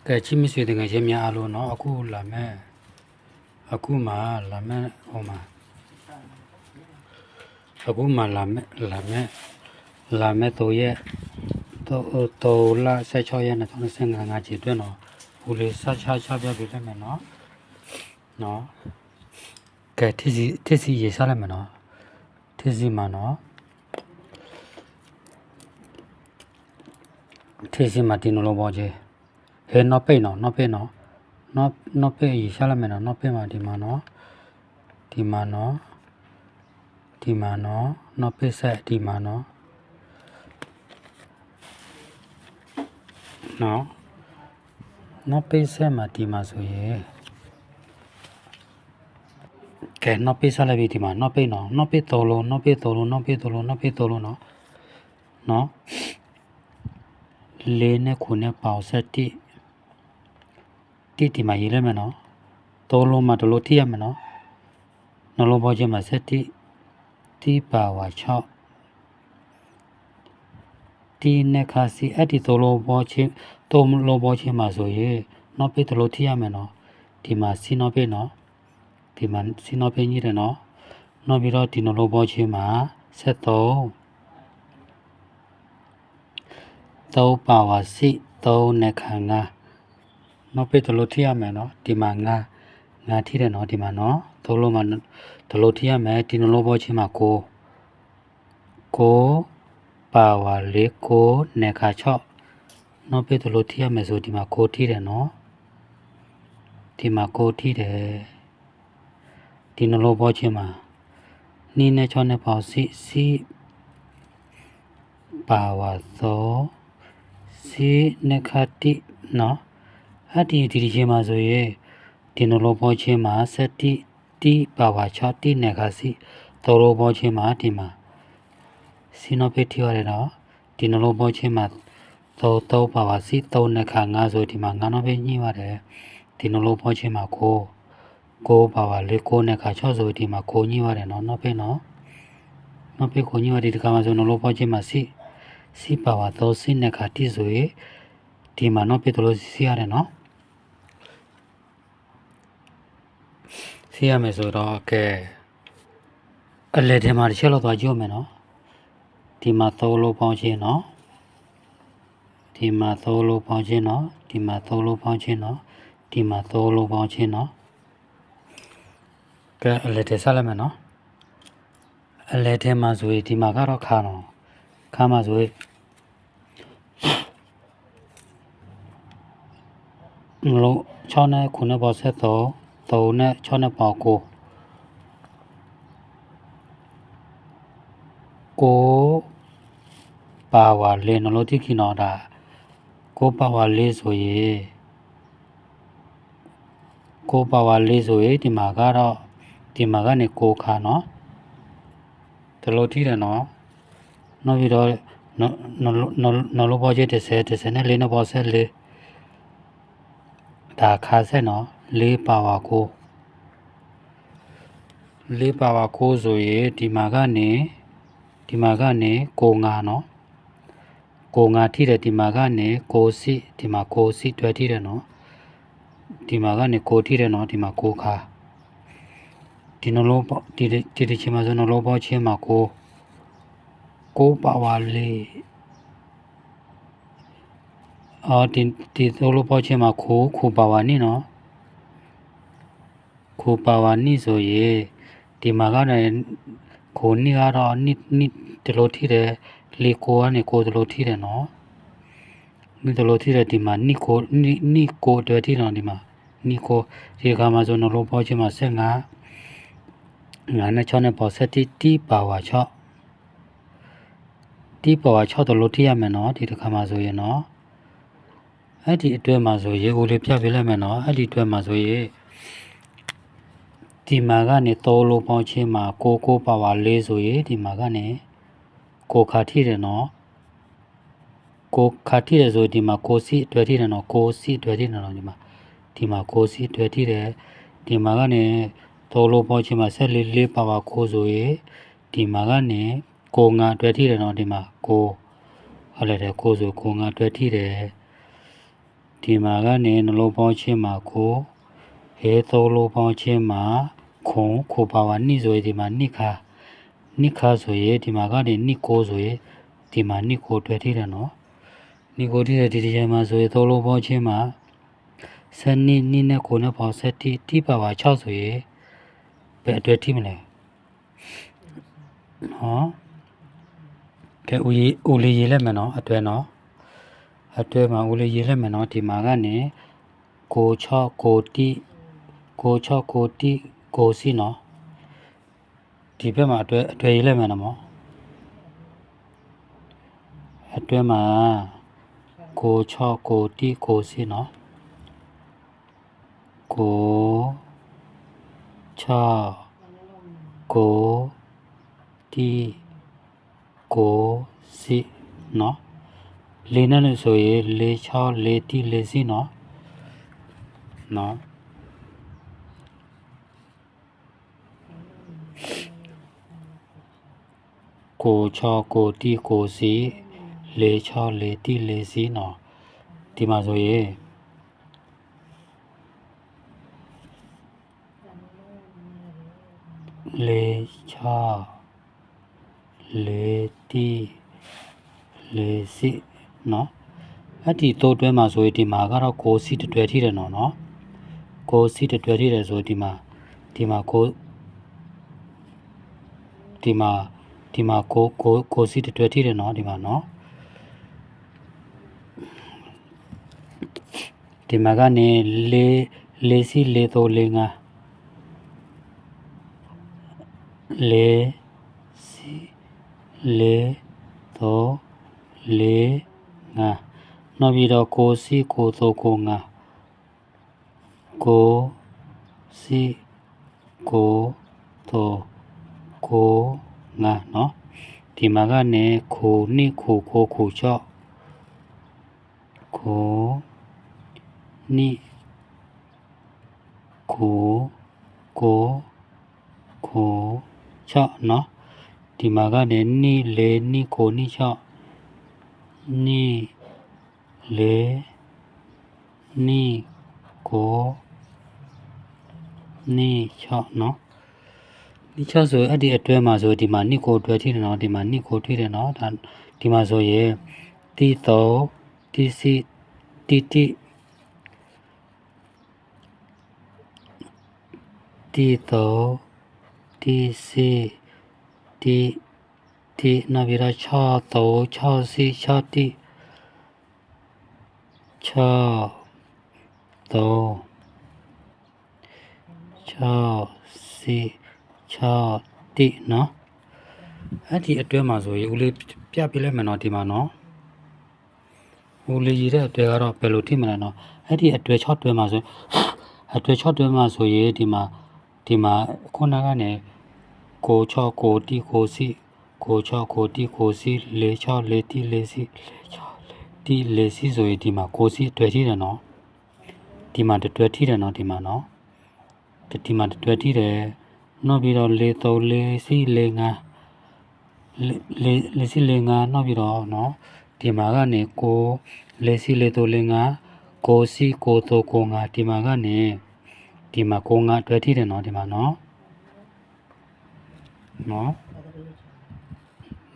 ကဲချင်းမဆွေတကယ်ချင်းများအားလုံးเนาะအခုလာမဲ့အခုမှလာမဲ့ဟိုမှာအခုမှလာမဲ့တော့ရဲ့တော့လာ16ရက်2025ကြီးတွင်เนาะဘူးလေးဆက်ချပြပြလိုက်မယ်เนาะကဲထစီရေးစားလိုက်မယ်เนาะထစီမှာเนาะထစီမှာတင်လို့ပေါ့ကြီးဟဲနော်ပိတ်နော်နော်ပိတ်ရေရှာလိုက်မယ်နော်နော်ပိတ်မှာဒီမှာနော်နော်ပိတ်ဆက်ဒီမှာနော်နော်ပိတ်ဆက်မှာဒီမှာဆိုရင်ကဲနော်ပိတ်ဆက်လိုက်ပြီဒီမှာနော်ပိတ်တော်လုံးနော်လေးနဲ့ခုနဲ့ပေါင်ဆက်တီမှာရေးလိုက်မယ်နော်တော်လုံးမှာတလို့ထိရမယ်နော်နှလုံးပေါ်ချင်းမှာဆက်တီပါဝါ6တီနဲ့ခါစီအဲ့ဒီတော်လုံးပေါ်ချင်းမှာဆိုရင်နောက်ပိတ်တလို့ထိရမယ်နော်ဒီမှာစီနောက်ပိတ်နော်ဒီမှာစီနောက်ပိတ်ကြီးတယ်နော်နောက်ပြီးတော့ဒီနှလုံးပေါ်ချင်းမှာဆက်3ပါဝါစီ3နဲ့ခါ9နောက်ပိတ်တလို့ထိရမယ်နော်ဒီမှာ9ထိတယ်နော်ဒီမှာနော်သုံးလုံးမှာတလို့ထိရမယ်ဒီနှလုံးပေါ်ချင်းမှာ9ပါဝါ4 9နဲ့ခါ6နောက်ပိတ်တလို့ထိရမယ်ဆိုဒီမှာ9ထိတယ်နော်ဒီမှာ9ထိတယ်ဒီနှလုံးပေါ်ချင်းမှာ2နဲ့6နဲ့ပေါင်းစီပါဝါ3စီနဲ့ခါတိနော်အဲ့ဒီချင်းမှာဆိုရင်ဒီနှလုံးပေါ်ချင်းမှာဆက်တီပါဝါ6တီနဲ့ခါစီတော်လုံးပေါ်ချင်းမှာဒီမှာစီနိုပိထီရတယ်နော်ဒီနှလုံးပေါ်ချင်းမှာ3ပါဝါစီ3နဲ့ခါ9ဆိုဒီမှာ9နောက်ပိညှိပါတယ်ဒီနှလုံးပေါ်ချင်းမှာ9ပါဝါ4 9နဲ့ခါ6ဆိုဒီမှာ9ညှိရတယ်နော်နောက်ပိ9ညှိရဒီကမှာဆိုနှလုံးပေါ်ချင်းမှာစီပါဝါ3စီနဲ့ခါတိဆိုရင်ဒီမှာနောက်ပိတလို့စီရတယ်နော်စီရမယ်ဆိုတော့ကဲအလဲထဲမှာတစ်ချက်လောက်သွားကြည့်မယ်နော်ဒီမှာ3လို့ပေါင်းချင်းနော်ဒီမှာ3လို့ပေါင်းချင်းနော်ဒီမှာ3လို့ပေါင်းချင်းနော်ဒီမှာ3လို့ပေါင်းချင်းနော်ကဲအလဲထဲဆက်လိုက်မယ်နော်အလဲထဲမှာဆိုရင်ဒီမှာကတော့ခါမှာဆိုရင်လို့6နဲ့9နဲ့ပေါင်းဆက်3နဲ့6နဲ့ပေါင်း9ပါဝါ4နှလို့တိခိနော်ဒါ9ပါဝါ4ဆိုရင်ဒီမှာကနေ9ခါနော်တလို့ထိတယ်နော်နောက်ပြီးတော့နှလို့ပေါ်ချ10နဲ့4နဲ့ပေါင်းဆက်4ဒါခါဆက်နော်4ပါဝါ9ဆိုရင်ဒီမှာကနေ9 5နော်9 5ထိတယ်ဒီမှာကနေ9စီဒီမှာ9စီတွဲထိတယ်နော်ဒီမှာကနေ9ထိတယ်နော်ဒီမှာ9ခါဒီနှလုံးပေါ်ဒီချင်းမှာဆိုနှလုံးပေါ်ချင်းမှာ9ပါဝါ4ဒီနှလုံးပေါ်ချင်းမှာ9ပါဝါ2နော်9ပါဝါ2ဆိုရင်ဒီမှာကနေ9နှစ်ကတော့နှစ်တလို့ထိတယ်လေ9ကနေ9တလို့ထိတယ်နော်နှစ်တလို့ထိတယ်ဒီမှာနှစ်9တွဲထိတယ်ဒီမှာနှစ်9ဒီခါမှာဆိုနှလုံးပေါ်ချင်းမှာ15 9နဲ့6နဲ့ပေါဆက်တီပါဝါ6တလို့ထိရမယ်နော်ဒီတစ်ခါမှာဆိုရင်နော်အဲ့ဒီအတွဲမှာဆိုရေကိုလေးပြပေးလိုက်မယ်နော်အဲ့ဒီအတွဲမှာဆိုရင်ဒီမှာကနေ3လို့ပေါင်းချင်းမှာ9ပါဝါ4ဆိုရင်ဒီမှာကနေ9ခါထိတယ်နော်9ခါထိတယ်ဆိုဒီမှာ9စီတွဲထိတယ်နော်9စီတွဲထိတယ်နော်ဒီမှာ9စီတွဲထိတယ်ဒီမှာကနေ3လို့ပေါင်းချင်းမှာ14ပါဝါ9ဆိုရင်ဒီမှာကနေ9 5တွဲထိတယ်နော်ဒီမှာ9ဟုတ်တယ်9ဆို9 5တွဲထိတယ် ဒီမှာကနေနှလုံးပေါင်းချင်းမှာကိုဟဲသုံးလုံးပေါင်းချင်းမှာခုံခိုပါဝါနိဆိုရင်ဒီမှာနိခါဆိုရင်ဒီမှာကနေနိကိုဆိုရင်ဒီမှာနိကိုတွေ့ထိတယ်နော်နိကိုထိတဲ့ဒီဒီချိန်မှာဆိုရင်သုံးလုံးပေါင်းချင်းမှာစနိနိနဲ့ကိုနဲ့ပေါင်းဆက်တိပါဝါ6ဆိုရင်ဘယ်အတွက်ထိမလဲနော်ကဲဦးလေးရေးလိုက်မယ်နော်အတွဲနော်အတွဲမှာဦးလေးရေးလိုက်မယ်နော်ဒီမှာကနေကို6ကိုတိကိုစီနော်ဒီဘက်မှာအတွဲရေးလိုက်မယ်နော်အတွဲမှာကို6ကိုတိကိုစီနော်ကို6ကိုတိကိုစီနော်လေးနဲ့ဆိုရင်4 6 4တိ4စီနော်ကို6ကိုတိကိုစီ4 6 4တိ4စီနော်ဒီမှာဆိုရင်4 6 4တိ4စီနော်အဲ့ဒီတိုးတွဲမှာဆိုရင်ဒီမှာကတော့ကိုစီတွဲထိတယ်နော်ကိုစီတွဲထိတယ်ဆိုဒီမှာကိုစီတွဲထိတယ်နော်ဒီမှာနော်ဒီမှာကနေ4စီ4 3 4 5 4စီ4 3 4 5နောက်ပြီးတော့ကိုစီကို3 ကို5ကိုစီကို3ကို5နော်ဒီမှာကနေခို2ခိုခို6ခို2ခို6နော်ဒီမှာကနေ2 4 2ခို2 6 2 4 2ကို2 6နော်ဒီ6ဆိုအဲ့ဒီအတွဲမှာဆိုဒီမှာ2ကိုအတွဲထိတယ်နော်ဒီမှာ2ကိုထိတယ်နော်ဒါဒီမှာဆိုရင်တီ3တီစီတီ3တီစီတီနောက်ပြီးတော့6 3 6စီ6တီ6 3 6စီ6တိနော်အဲ့ဒီအတွဲမှာဆိုရင်ဦးလေးပြပြလိုက်မယ်နော်ဒီမှာနော်ဦးလေးရတဲ့အတွဲကတော့ဘယ်လိုထိမလဲနော်အဲ့ဒီအတွဲ6တွဲမှာဆိုအတွဲ6တွဲမှာဆိုရင်ဒီမှာခုနကနေကို6ကိုတိကိုစီကို6ကိုတိကိုစီ4 6 4တိ4စီ4 6 4တိ4စီဆိုရင်ဒီမှာကိုစီတွဲထိတယ်နော်ဒီမှာတွဲထိတယ်နော်ဒီမှာနော်ဒီမှာတွဲထိတယ်နောက်ပြီးတော့4 3 4စီ4 5 4စီ4 5နောက်ပြီးတော့နော်ဒီမှာကနေကို4စီ4 3 4 5ကိုစီကို3ကို5ဒီမှာကနေဒီမှာကို5တွဲထိတယ်နော်ဒီမှာနော်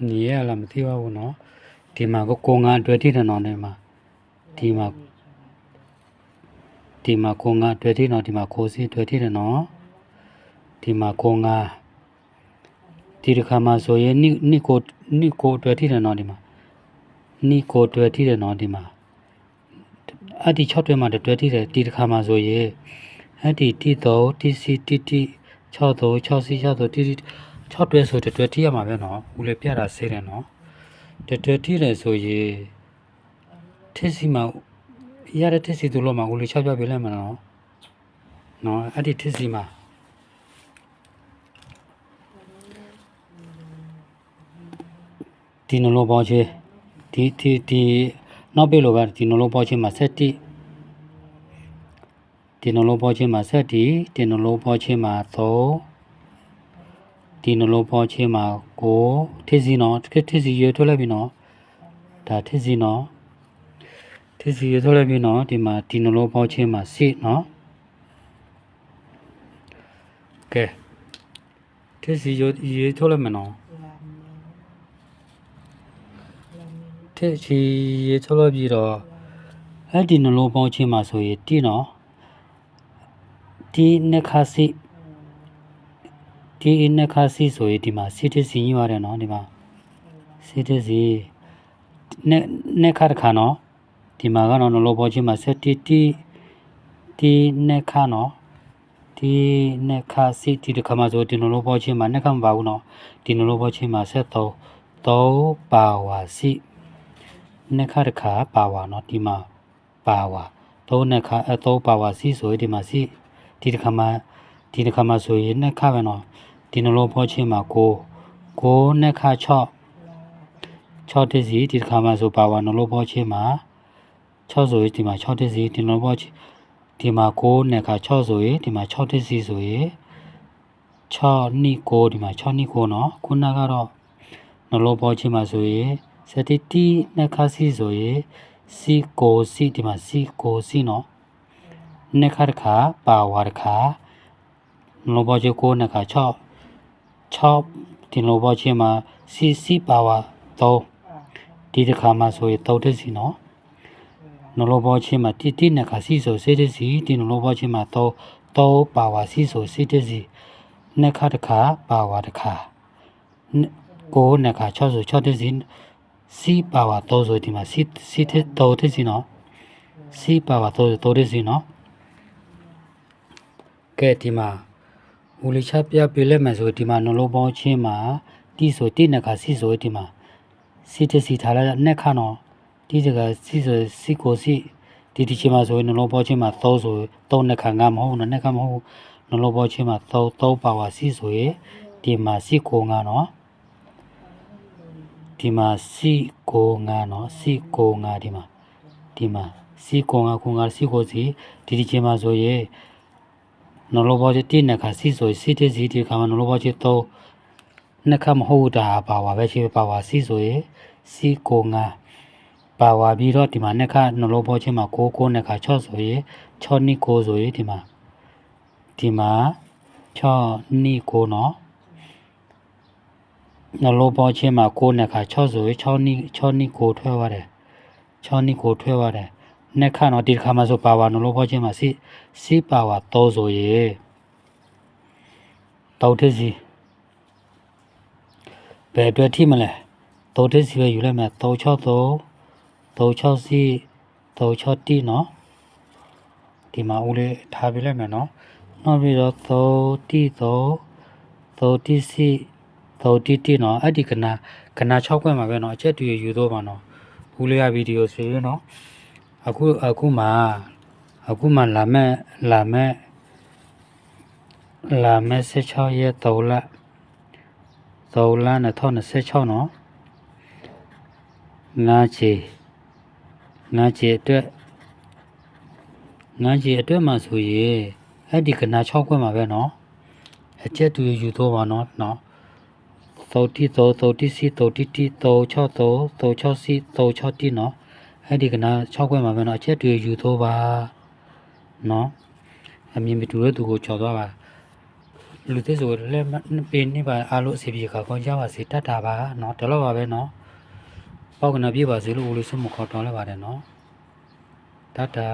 ညီရလားမသိပါဘူးနော်ဒီမှာကို5တွဲထိတယ်နော်ဒီမှာကို5တွဲထိနော်ဒီမှာကိုစီတွဲထိတယ်နော်ဒီမှာကို5ဒီတစ်ခါမှာဆိုရင်နိကိုတွဲထိတယ်နော်ဒီမှာနိကိုတွဲထိတယ်နော်ဒီမှာအဲ့ဒီ6တွဲမှာတွဲထိတယ်ဒီတစ်ခါမှာဆိုရင်အဲ့ဒီတီ3တီစီတီ6 3 6စီ6 3တီ6တွဲဆိုတွဲထိရမှာပဲနော်ဦးလေးပြတာစေးတယ်နော်တွဲထိတယ်ဆိုရင်ထစ်စီမှာရတဲ့ထစ်စီတို့လို့မှာဦးလေး6ပြပြလိုက်မှာနော်အဲ့ဒီထစ်စီမှာဒီနှလုံးပေါင်းချင်းဒီနောက်ပြလို့ပဲဒီနှလုံးပေါင်းချင်းမှာ7တိဒီနှလုံးပေါင်းချင်းမှာ7တိဒီနှလုံးပေါင်းချင်းမှာ3ဒီနှလုံးပေါင်းချင်းမှာ9ထစ်စီနော်ထစ်စီရွေးထွက်လိုက်ပြီနော်ဒါထစ်စီနော်ထ ဒီစီရထုတ်လိုက်ပြီနော်ဒီမှာဒီနှလုံးပေါင်းချင်းမှာစိနော်ကဲဒီစီရထုတ်လိုက်မယ်နော်ဒီစီရထုတ်လိုက်ပြီးတော့အဲ့ဒီနှလုံးပေါင်းချင်းမှာဆိုရင်တိနော်ဒီနှစ်ခါစိဒီနှစ်ခါစိဆိုရင်ဒီမှာစိတစီကြီးပါတယ်နော်ဒီမှာစိတစီနှစ်ခါတစ်ခါနော်ဒီမှာကတော့နှလုံးပေါင်းချင်းမှာဆက်ဒီနှစ်ခါနော်ဒီနှစ်ခါစိဒီတစ်ခါမှဆိုဒီနှလုံးပေါင်းချင်းမှာနှစ်ခါမပါဘူးနော်ဒီနှလုံးပေါင်းချင်းမှာဆက်3ပါဝါစိနှစ်ခါတစ်ခါပါဝါနော်ဒီမှာပါဝါ3နှစ်ခါ3ပါဝါစိဆိုရင်ဒီမှာစိဒီတစ်ခါမှဆိုရင်နှစ်ခါပဲနော်ဒီနှလုံးပေါင်းချင်းမှာ9နှစ်ခါ6တစီဒီတစ်ခါမှဆိုပါဝါနှလုံးပေါင်းချင်းမှာ6ဆိုရင်ဒီမှာ6တစီဒီနှလုံးပေါင်းချင်းဒီမှာ9နှစ်ခါ6ဆိုရင်ဒီမှာ6တစီဆိုရင်6နှစ်9ဒီမှာ6နှစ်9နော်ခုနကတော့နှလုံးပေါင်းချင်းမှာဆိုရင်7တီနှစ်ခါစီဆိုရင်စီ9စီဒီမှာစီ9စီနော်နှစ်ခါတစ်ခါပါဝါတစ်ခါနှလုံးပေါင်းချင်း9နှစ်ခါ6ဒီနှလုံးပေါင်းချင်းမှာစီပါဝါ3ဒီတစ်ခါမှဆိုရင်3တစီနော်နှလုံးပေါင်းချင်းမှာတိနှစ်ခါစီဆို7တစီဒီနှလုံးပေါင်းချင်းမှာ3ပါဝါစီဆို7တစီနှစ်ခါတစ်ခါပါဝါတစ်ခါ9နှစ်ခါ6ဆို6တစီစီပါဝါ3ဆိုဒီမှာစီ3တစီနော်စီပါဝါ3တစီနော်ကဲဒီမှာဦးလေးချပြပေးလိုက်မယ်ဆိုဒီမှာနှလုံးပေါင်းချင်းမှာတိဆိုတိနှစ်ခါစီဆိုဒီမှာစီတစီထားလိုက်နှစ်ခါနော်ဒီတကစီဆိုစီကိုစီဒီချင်းမှာဆိုရင်နှလုံးပေါင်းချင်းမှာ3ဆို3နှစ်ခါ5မဟုတ်နော်နှစ်ခါမဟုတ်နှလုံးပေါင်းချင်းမှာ3ပါဝါစီဆိုရင်ဒီမှာစီကို5နော်ဒီမှာစီကို5နော်စီကို5ဒီမှာစီကို5ကို5စီကိုစီဒီချင်းမှာဆိုရင်နှလုံးပေါင်းချင်းတိနှစ်ခါစီဆိုရင်စီတစီဒီခါမှာနှလုံးပေါင်းချင်း3နှစ်ခါမဟုတ်တာပါဝါပဲရှိပါဝါစီဆိုရင်စီကို5ပါဝါပြီးတော့ဒီမှာနှစ်ခါနှလုံးပေါင်းချင်းမှာ9နှစ်ခါ6ဆိုရင်6နှစ်9ဆိုရင်ဒီမှာ6နှစ်9နော်နှလုံးပေါင်းချင်းမှာ9နှစ်ခါ6ဆိုရင်6နှစ်9ထွက်သွားတယ်6နှစ်9ထွက်သွားတယ်နှစ်ခါတော့ဒီခါမှာဆိုပါဝါနှလုံးပေါင်းချင်းမှာစီပါဝါ3ဆိုရင်3တစီဘယ်အတွက်ထိမလဲ3တစီပဲယူလိုက်မယ်363စီ361တိနော်ဒီမှာဦးလေးထားပြလိုက်မယ်နော်နောက်ပြီးတော့3တိစီ3တိနော်အဲ့ဒီကနာ6ခွက်မှာပဲနော်အချက်တူယူတော့ပါနော်ဦးလေးရဗီဒီယိုဆိုရင်နော်အခုမှလာမဲ့16ရက်3လ2026နော်ငါးချီအတွက်မှာဆိုရင်အဲ့ဒီကနာ6ခွက်မှာပဲနော်အချက်တူယူတော့ပါနော်30စီ363တိနော်အဲ့ဒီကနာ6ခွက်မှာပဲနော်အချက်တူယူတော့ပါနော်အမြင်မတူတဲ့သူကိုကြော်သွားပါလူသေးဆိုလည်းပေးနေပါအားလို့အစီပြေခါကောင်းကြပါစေတတ်တာပါနော်တော်တော့ပါပဲနော်ပေါက်ကနာပြပါစေလို့ဦးလေးစွမခေါ်တော်လိုက်ပါတယ်နော်တတ်တာ